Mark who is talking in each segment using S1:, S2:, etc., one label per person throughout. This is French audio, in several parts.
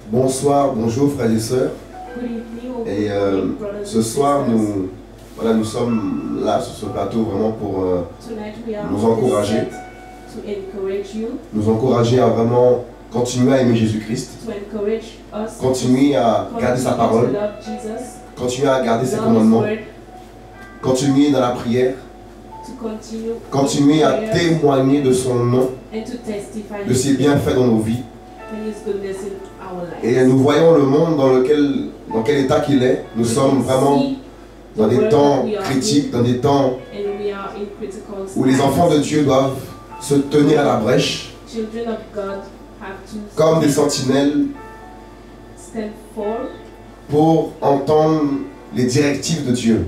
S1: Bonsoir, bonjour frères et sœurs. Et ce soir, nous sommes là sur ce plateau vraiment pour nous encourager. Nous encourager à vraiment continuer à aimer Jésus-Christ. Continuer à garder sa parole. Continuer à garder ses commandements. Continuer dans la prière. Continuer à témoigner de son nom, de ses bienfaits dans nos vies. Et nous voyons le monde dans quel état qu'il est. Nous sommes vraiment dans des temps critiques, dans des temps où les enfants de Dieu doivent se tenir à la brèche comme des sentinelles pour entendre les directives de Dieu.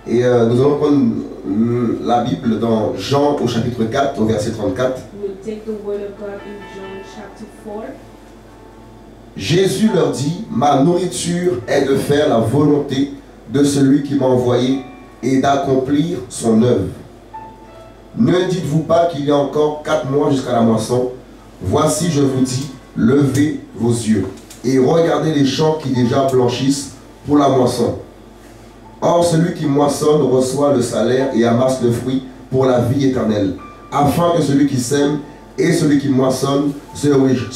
S1: Et nous allons prendre la Bible dans Jean au chapitre 4, au verset 34. Jésus leur dit, ma nourriture est de faire la volonté de celui qui m'a envoyé et d'accomplir son œuvre. Ne dites-vous pas qu'il y a encore 4 mois jusqu'à la moisson? Voici, je vous dis, levez vos yeux et regardez les champs qui déjà blanchissent pour la moisson. Or, celui qui moissonne reçoit le salaire et amasse le fruit pour la vie éternelle, afin que celui qui sème et celui qui moissonne se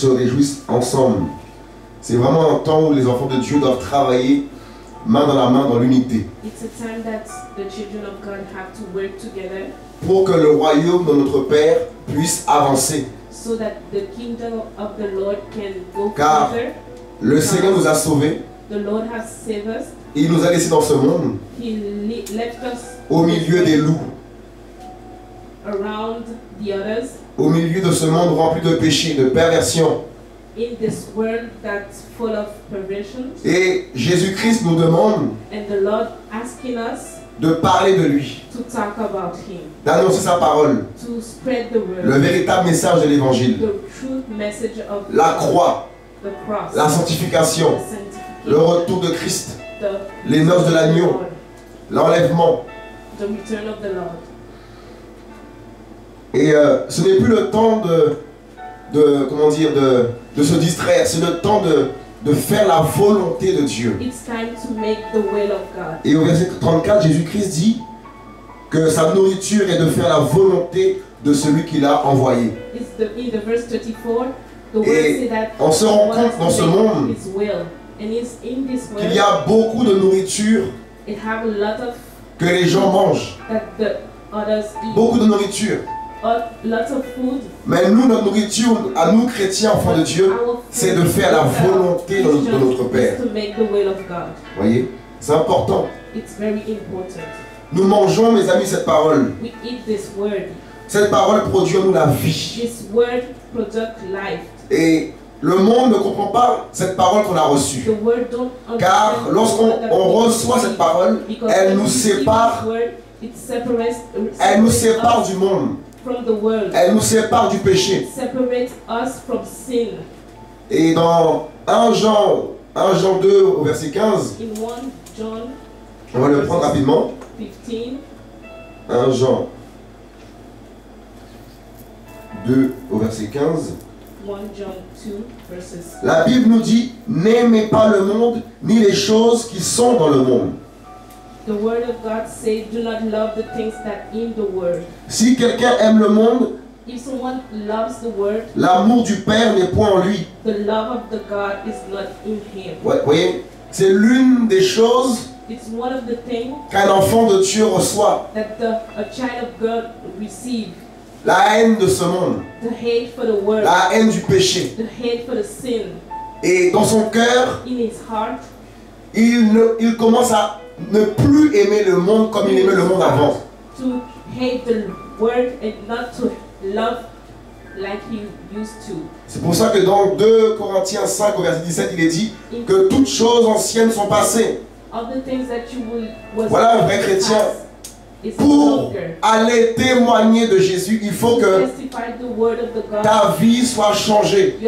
S1: réjouissent ensemble. C'est vraiment un temps où les enfants de Dieu doivent travailler main dans la main dans l'unité. Pour que le royaume de notre Père puisse avancer. Car le Seigneur nous a sauvés. Il nous a laissés dans ce monde au milieu des loups, au milieu de ce monde rempli de péchés, de perversion. Et Jésus-Christ nous demande de parler de lui, d'annoncer sa parole, le véritable message de l'évangile, la croix, la sanctification, le retour de Christ, les noces de l'agneau, l'enlèvement. Et ce n'est plus le temps de se distraire, c'est le temps de faire la volonté de Dieu. Et au verset 34, Jésus-Christ dit que sa nourriture est de faire la volonté de celui qui l'a envoyé. Et on se rend compte dans ce monde qu'il y a beaucoup de nourriture que les gens mangent. Beaucoup de nourriture. Mais nous, notre nourriture, à nous chrétiens, enfants de Dieu, c'est de faire la volonté de notre Père. Voyez, c'est important. Nous mangeons, mes amis, cette parole. Cette parole produit en nous la vie. Et le monde ne comprend pas cette parole qu'on a reçue. Car lorsqu'on reçoit cette parole, elle nous sépare. Elle nous sépare du monde. Elle nous sépare du péché. Et dans 1 Jean 2 au verset 15, on va le prendre rapidement. 1 Jean 2 au verset 15. La Bible nous dit, n'aimez pas le monde, ni les choses qui sont dans le monde. Si quelqu'un aime le monde, l'amour du Père n'est point en lui. Voyez, c'est l'une des choses qu'un enfant de Dieu reçoit. La haine de ce monde, la haine du péché. Et dans son cœur, il commence à ne plus aimer le monde comme il aimait le monde avant. C'est pour ça que dans 2 Corinthiens 5 au verset 17, il est dit que toutes choses anciennes sont passées. Voilà un vrai chrétien. Pour aller témoigner de Jésus, il faut que ta vie soit changée.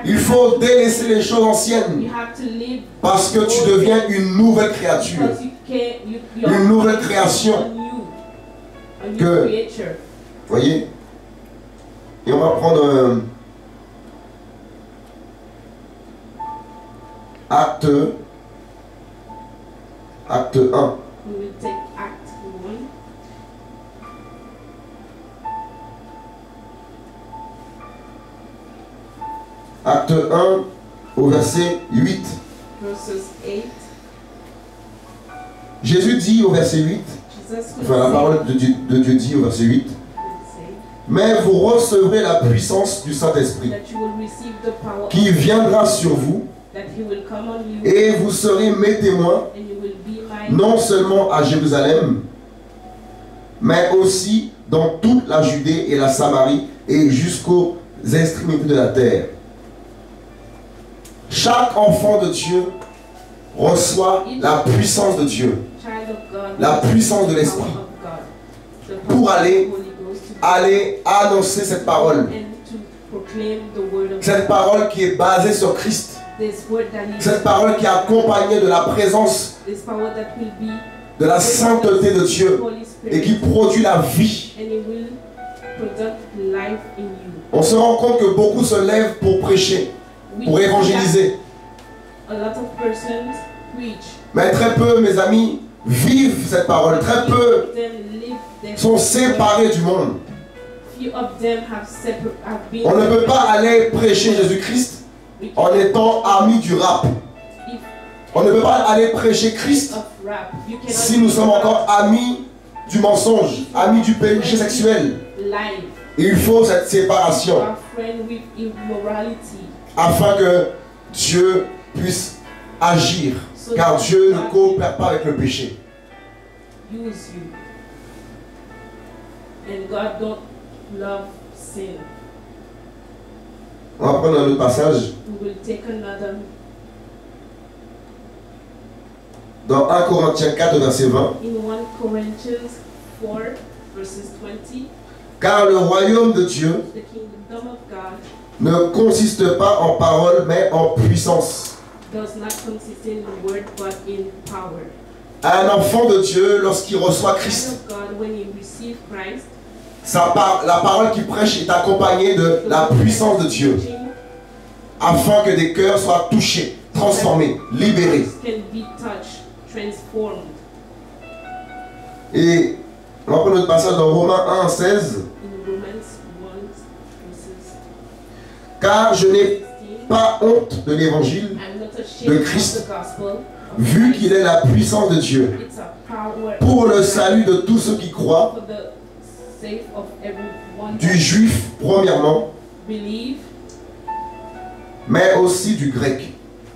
S1: Il faut délaisser les choses anciennes parce que tu deviens une nouvelle créature, une nouvelle création. Voyez. Et on va prendre Acte 1.
S2: We will take Act 1.
S1: Acte 1 au verset 8.
S2: Verses 8.
S1: Jésus dit au verset 8,
S2: Jesus
S1: enfin la parole de Dieu dit au verset 8,
S2: will say
S1: mais vous recevrez la puissance du Saint-Esprit
S2: that you will receive the power
S1: qui viendra sur vous
S2: that he will come on you
S1: et vous serez mes témoins
S2: and you will be my
S1: non seulement à Jérusalem, mais aussi dans toute la Judée et la Samarie et jusqu'aux extrémités de la terre. Chaque enfant de Dieu reçoit la puissance de Dieu,
S2: child of God,
S1: la puissance de
S2: the
S1: l'Esprit,
S2: power of God, the
S1: pour
S2: power of
S1: aller-
S2: the Holy Ghost to
S1: aller annoncer cette parole.
S2: and to proclaim the word of
S1: Cette
S2: God.
S1: parole qui est basée sur Christ.
S2: This word that is
S1: Cette parole qui est accompagnée de la présence,
S2: this power that will be
S1: de la sainteté de Dieu
S2: Holy
S1: et
S2: Spirit
S1: qui produit la vie.
S2: and it will produce life in you.
S1: On se rend compte que beaucoup se lèvent pour prêcher,
S2: We
S1: pour évangéliser.
S2: A lot of persons preach.
S1: Mais très peu, mes amis, vivent cette parole. Très peu
S2: Few of them live their
S1: sont séparés du monde.
S2: Few of them have been.
S1: On ne peut pas aller prêcher Jésus-Christ
S2: We
S1: en
S2: cannot-
S1: étant ami du rap.
S2: if-
S1: On ne peut pas aller prêcher Christ
S2: of rap. You cannot
S1: si nous sommes encore amis du mensonge, amis du péché sexuel.
S2: live.
S1: Il faut cette séparation
S2: Our friend with immorality.
S1: afin que Dieu puisse agir. Car Dieu ne coopère pas avec le péché.
S2: Use you. And God don't love sin.
S1: On va prendre un autre passage
S2: We will take another
S1: dans 1 Corinthiens 4, verset 20.
S2: in 1 Corinthians 4 verses 20.
S1: Car le royaume de Dieu
S2: The kingdom of God
S1: ne consiste pas en parole, mais en puissance.
S2: does not consist in word but in power.
S1: Un enfant de Dieu, lorsqu'il reçoit
S2: The
S1: Christ,
S2: child of God, when he receive Christ,
S1: la parole qu'il prêche est accompagnée de la puissance de Dieu, afin que des cœurs soient touchés, transformés, libérés.
S2: can be touched, transformed.
S1: Et on va prendre notre passage dans Romains 1, 16.
S2: In Romans 1 verses
S1: Car je n'ai
S2: 16,
S1: pas honte de l'évangile,
S2: I'm not
S1: de
S2: ashamed
S1: Christ,
S2: of the gospel of
S1: vu
S2: Christ.
S1: qu'il est la puissance de Dieu,
S2: It's a power
S1: pour le salut de tous ceux qui croient,
S2: for the sake of everyone
S1: du
S2: that
S1: juif premièrement,
S2: believe,
S1: mais aussi du grec.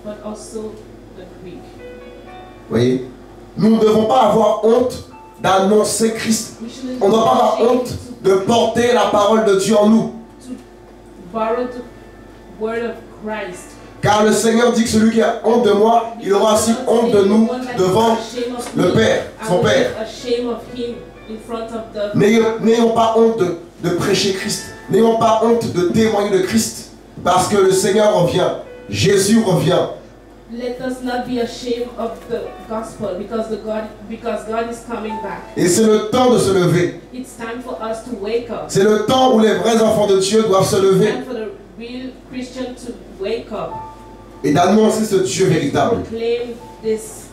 S2: but also the Greek.
S1: Vous voyez? Nous ne devons pas avoir honte d'annoncer Christ.
S2: We shouldn't
S1: On ne doit pas avoir
S2: be ashamed
S1: honte de porter la parole de Dieu en nous.
S2: to borrow the word of Christ.
S1: Car le Seigneur dit que celui qui a honte de moi, il aura aussi honte de nous devant le Père, son Père. N'ayons pas honte de prêcher Christ. N'ayons pas honte de témoigner de Christ. Parce que le Seigneur revient. Jésus revient.
S2: Let us not be ashamed of the gospel because God is coming back.
S1: Et c'est le temps de se lever.
S2: It's time for us to wake up.
S1: C'est le temps où les vrais enfants de Dieu doivent se
S2: It's
S1: lever
S2: time for the real Christian to wake up.
S1: et d'annoncer ce Dieu véritable.
S2: Proclaim this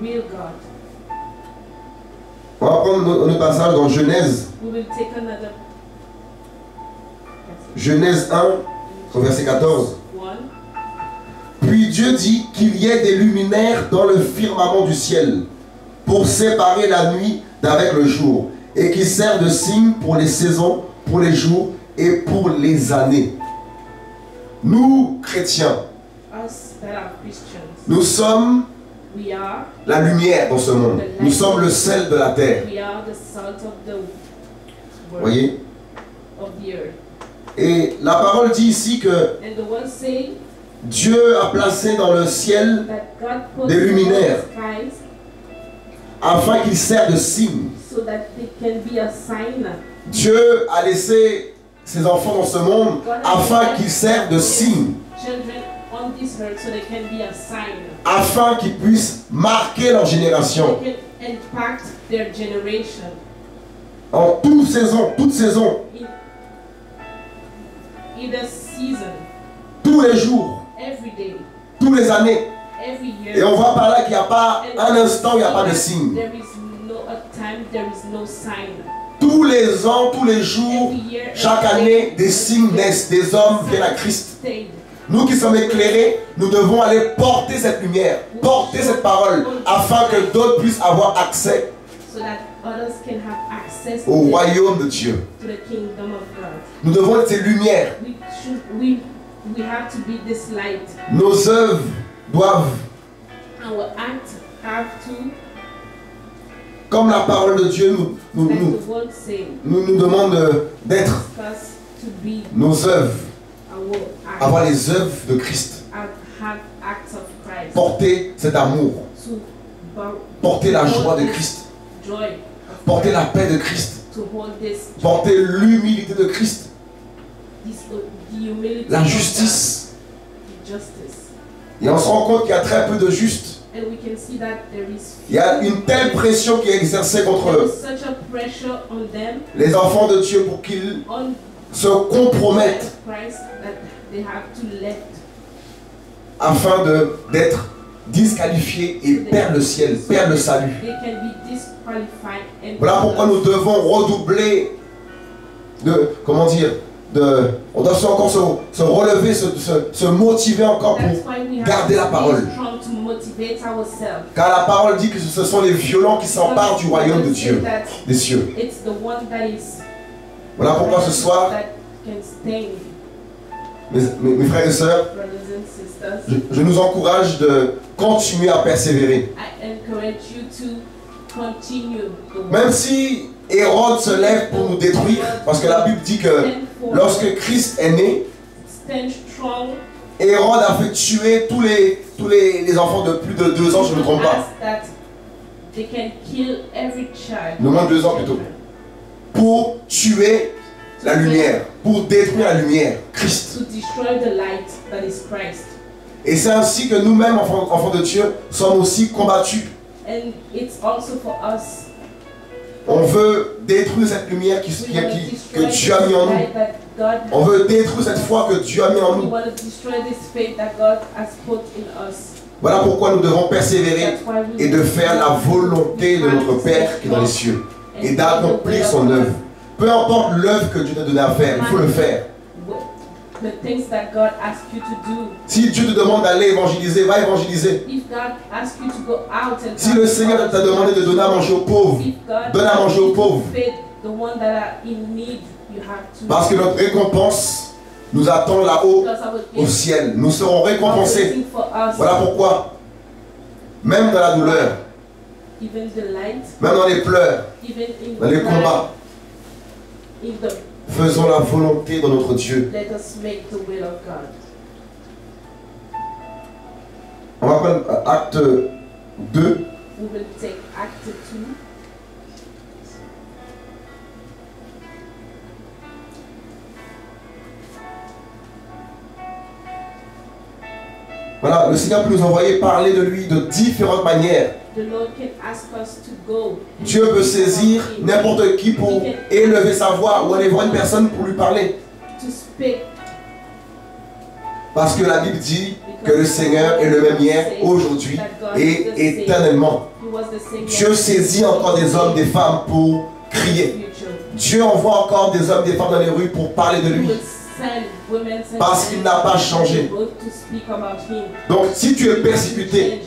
S2: real God.
S1: On va prendre notre passage dans Genèse.
S2: We will take another
S1: Genèse 1, au verset 14.
S2: one.
S1: Puis Dieu dit qu'il y ait des luminaires dans le firmament du ciel pour séparer la nuit d'avec le jour et qui servent de signe pour les saisons, pour les jours et pour les années. Nous, chrétiens,
S2: Us that are Christians,
S1: nous sommes
S2: we are
S1: la lumière dans ce monde. Nous sommes le sel de la terre.
S2: the salt of the
S1: Vous
S2: world,
S1: voyez?
S2: of the earth.
S1: Et la parole dit ici que
S2: And the one say
S1: Dieu a placé dans le ciel
S2: that God put
S1: des luminaires
S2: in the skies
S1: afin qu'ils servent de signe.
S2: so that they can be a sign.
S1: Dieu a laissé ses enfants dans ce monde afin qu'ils servent de signe,
S2: Children on this earth so they can be a sign.
S1: afin qu'ils puissent marquer leur génération.
S2: They can impact their generation
S1: En toute saison,
S2: in either season,
S1: tous les jours,
S2: every day,
S1: toutes les années,
S2: every year.
S1: Et on voit par là qu'il n'y a pas un instant où il n'y a pas de signe.
S2: There is no a time, there is no sign.
S1: Tous les ans, tous les jours,
S2: Every year,
S1: chaque
S2: every
S1: année,
S2: day,
S1: des signes naissent, des hommes viennent à Christ.
S2: stayed.
S1: Nous qui sommes éclairés, nous devons aller porter cette lumière, porter cette parole, afin que d'autres puissent avoir accès
S2: So that others can have access
S1: au royaume de Dieu.
S2: to the kingdom of God.
S1: Nous devons être ces lumières.
S2: We have to be this light.
S1: Nos œuvres doivent,
S2: Our act have to,
S1: comme la parole de Dieu nous
S2: like the word say,
S1: nous demande d'être
S2: us to be
S1: nos œuvres,
S2: our act,
S1: avoir les œuvres de Christ,
S2: have acts of Christ.
S1: porter cet amour,
S2: To
S1: porter la joie de Christ,
S2: joy of
S1: porter
S2: Christ,
S1: la paix de Christ,
S2: to hold this,
S1: porter l'humilité de Christ,
S2: the humility
S1: la
S2: of
S1: justice.
S2: God, the justice.
S1: Et on se rend compte qu'il y a très peu de justes.
S2: And we can see that there is
S1: Il y a une telle pression qui est exercée contre
S2: there
S1: eux,
S2: is such a pressure on them,
S1: les enfants de Dieu, pour qu'ils
S2: on
S1: se compromettent
S2: Christ, that they have to let,
S1: afin d'être disqualifiés et perdre le ciel, perdre le salut.
S2: they can be disqualified. And
S1: Voilà pourquoi nous devons redoubler comment dire, on doit encore se relever, se motiver encore
S2: that's
S1: pour
S2: why we have
S1: garder la
S2: to
S1: parole.
S2: be strong to motivate ourselves.
S1: Car la parole dit que ce sont les violents qui s'emparent du royaume de Dieu,
S2: That
S1: des cieux.
S2: it's the one that is
S1: Voilà pourquoi ce soir,
S2: that can stain,
S1: mes frères et sœurs,
S2: brothers and sisters.
S1: je nous encourage de continuer à persévérer.
S2: I encourage you to continue the work.
S1: Même si Hérode se lève pour nous détruire, parce que la Bible dit que
S2: Stand for-
S1: lorsque Christ est né,
S2: stand strong.
S1: Hérode a fait tuer tous les enfants de plus de 2 ans, je ne me trompe pas,
S2: Ask that they can kill every child.
S1: de moins de 2 ans plutôt, pour tuer la lumière, pour détruire la lumière, Christ.
S2: To destroy the light that is Christ.
S1: Et c'est ainsi que nous-mêmes, enfants de Dieu, sommes aussi combattus.
S2: And it's also for us.
S1: On veut détruire cette lumière que Dieu a mis en nous. On veut détruire cette foi que Dieu a mis en
S2: We
S1: nous.
S2: want to destroy this faith that God has put in us.
S1: Voilà pourquoi nous devons persévérer et de faire la volonté de notre Père qui est dans les cieux et d'accomplir son œuvre. Peu importe l'œuvre que Dieu t'a donné à faire, il faut le faire.
S2: The things that God asks you to do.
S1: Si Dieu te demande d'aller évangéliser, va évangéliser.
S2: If God asks you to go out and
S1: Si le Seigneur t'a demandé de donner à manger aux pauvres,
S2: if God
S1: donne à manger aux pauvres.
S2: feed the one that are in need, you have to.
S1: Parce que notre récompense nous attend là-haut
S2: Because our
S1: au
S2: gift
S1: ciel. Nous serons
S2: are
S1: récompensés.
S2: waiting for us.
S1: Voilà pourquoi, même dans la douleur,
S2: Even the light,
S1: même dans les pleurs,
S2: even in
S1: dans les
S2: the
S1: combats,
S2: in the
S1: faisons la volonté de notre Dieu.
S2: let us make the will of God.
S1: On va prendre acte 2.
S2: We will take Act 2.
S1: Voilà, le Seigneur peut nous envoyer parler de lui de différentes manières.
S2: The Lord can ask us to go.
S1: Dieu peut saisir n'importe qui pour élever sa voix ou aller voir une personne pour lui parler.
S2: To speak.
S1: Parce que la Bible dit que le Seigneur est le même hier, aujourd'hui et éternellement.
S2: He was the same
S1: Dieu saisit encore des hommes, des femmes pour crier.
S2: future.
S1: Dieu envoie encore des hommes, des femmes dans les rues pour parler de
S2: He
S1: lui.
S2: will send women and
S1: Parce qu'il n'a pas changé.
S2: people to speak about him.
S1: Donc si tu es persécuté,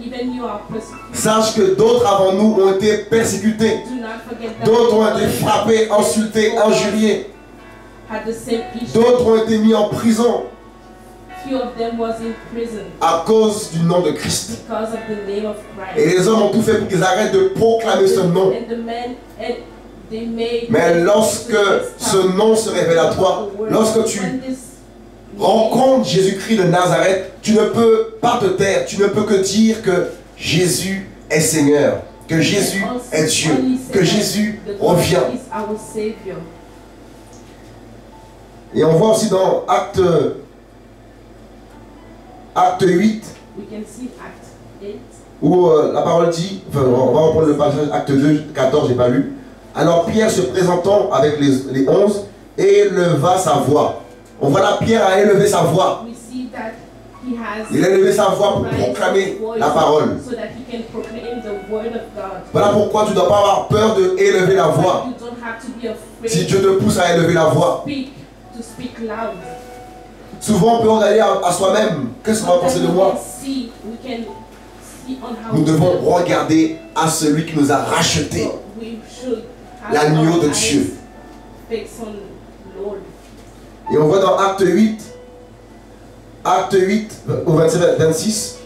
S2: Even you are persecuted.
S1: sache que d'autres avant nous ont été persécutés.
S2: Do not forget that
S1: D'autres ont été
S2: others
S1: frappés, insultés, injuriés.
S2: had the same issue.
S1: D'autres ont été mis en prison
S2: Few of them was in prison
S1: à cause du nom de Christ.
S2: because of the name of
S1: Et
S2: Christ.
S1: les hommes ont tout fait pour qu'ils arrêtent de proclamer ce nom.
S2: And the men and they made.
S1: Mais lorsque ce nom se révèle à toi, lorsque tu rencontres Jésus-Christ de Nazareth, tu ne peux pas te taire, tu ne peux que dire que Jésus est Seigneur, que Jésus est Dieu, que Jésus revient. Et on voit aussi dans Acte 8,
S2: We can see Act 8.
S1: où la parole dit, enfin, on va reprendre le passage Acte 2, 14, j'ai pas lu. Alors Pierre se présentant avec les 11, éleva sa voix. On voit là, Pierre a élevé sa voix.
S2: We see that
S1: Il a élevé sa voix pour proclamer la parole.
S2: so that he can proclaim the word of God.
S1: Voilà pourquoi tu ne dois pas avoir peur d'élever la voix.
S2: You don't have to be afraid
S1: Si Dieu te pousse à élever la voix.
S2: to speak loud.
S1: Souvent on peut regarder à soi-même. Qu'est-ce qu'on va penser de moi? Nous devons regarder à celui qui nous a rachetés. L'agneau de Dieu. Et on voit dans Acte 8, au 26,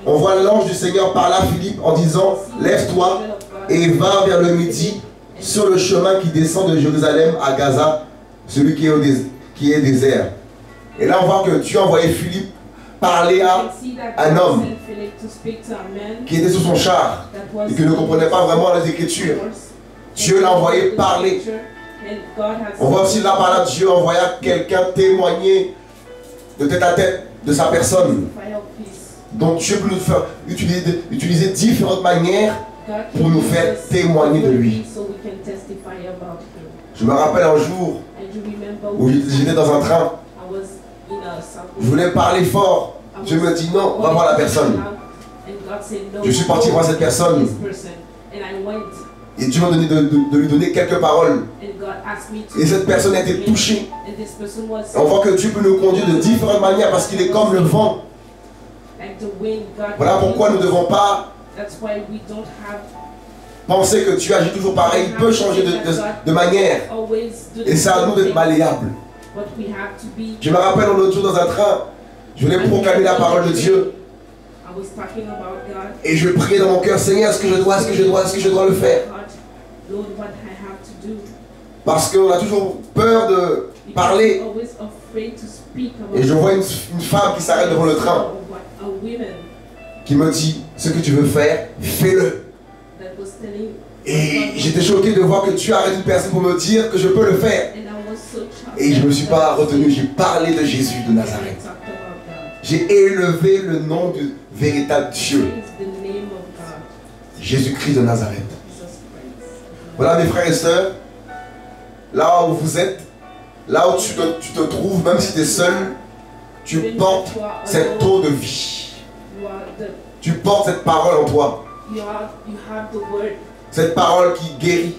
S1: on voit l'ange du Seigneur parler à Philippe en disant: lève-toi et va vers le midi sur le chemin qui descend de Jérusalem à Gaza, celui qui est désert. Et là on voit que Dieu a envoyé Philippe parler à un homme qui était sur son char et qui ne comprenait pas vraiment les Écritures. Dieu l'a envoyé parler. On voit aussi là par là Dieu envoya quelqu'un témoigner de tête à tête de sa personne. Donc Dieu peut nous faire utiliser différentes manières pour nous faire témoigner de lui. Je me rappelle un jour où j'étais dans un train. Je voulais parler fort. Dieu me dit non, va voir la personne. Je suis parti voir cette personne. Et Dieu m'a donné de lui donner quelques paroles. Et cette personne a été touchée. Et on voit que Dieu peut nous conduire de différentes manières parce qu'il est comme le vent. Voilà pourquoi nous ne devons pas penser que Dieu agit toujours pareil. Il peut changer de manière. Et c'est à nous d'être malléables. Je me rappelle l'autre jour dans un train, je voulais proclamer la parole de Dieu. Et je priais dans mon cœur: Seigneur, est-ce que je dois le faire? Parce qu'on a toujours peur de parler. Et je vois une femme qui s'arrête devant le train, qui me dit: ce que tu veux faire, fais-le. Et j'étais choqué de voir que Dieu arrête une personne pour me dire que je peux le faire. Et je ne me suis pas retenu, j'ai parlé de Jésus de Nazareth. J'ai élevé le nom du véritable Dieu, Jésus-Christ de Nazareth. Voilà mes frères et sœurs, là où vous êtes, là où tu te trouves, même si tu es seul, tu portes cette eau de vie. Tu portes cette parole en toi. Cette parole qui guérit.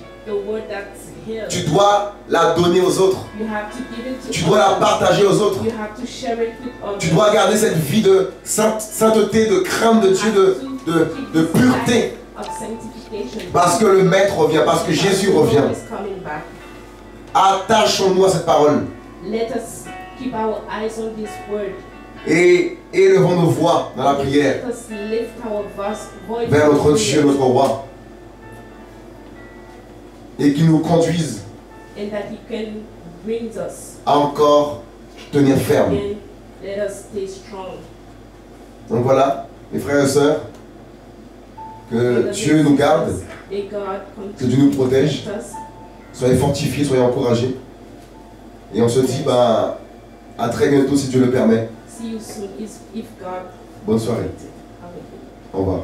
S1: Tu dois la donner aux autres. Tu dois la partager aux autres. Tu dois garder cette vie de sainteté, de crainte de Dieu, de pureté. Parce que le Maître revient, parce que Jésus revient. Attachons-nous à cette parole. Et élevons nos voix dans la prière vers notre Dieu, notre Roi. Et qui nous conduise à encore tenir ferme. Donc voilà, mes frères et sœurs, que Dieu nous garde, que Dieu nous protège. Soyez fortifiés, soyez encouragés. Et on se dit à très bientôt si Dieu le permet. Bonne soirée. Au revoir.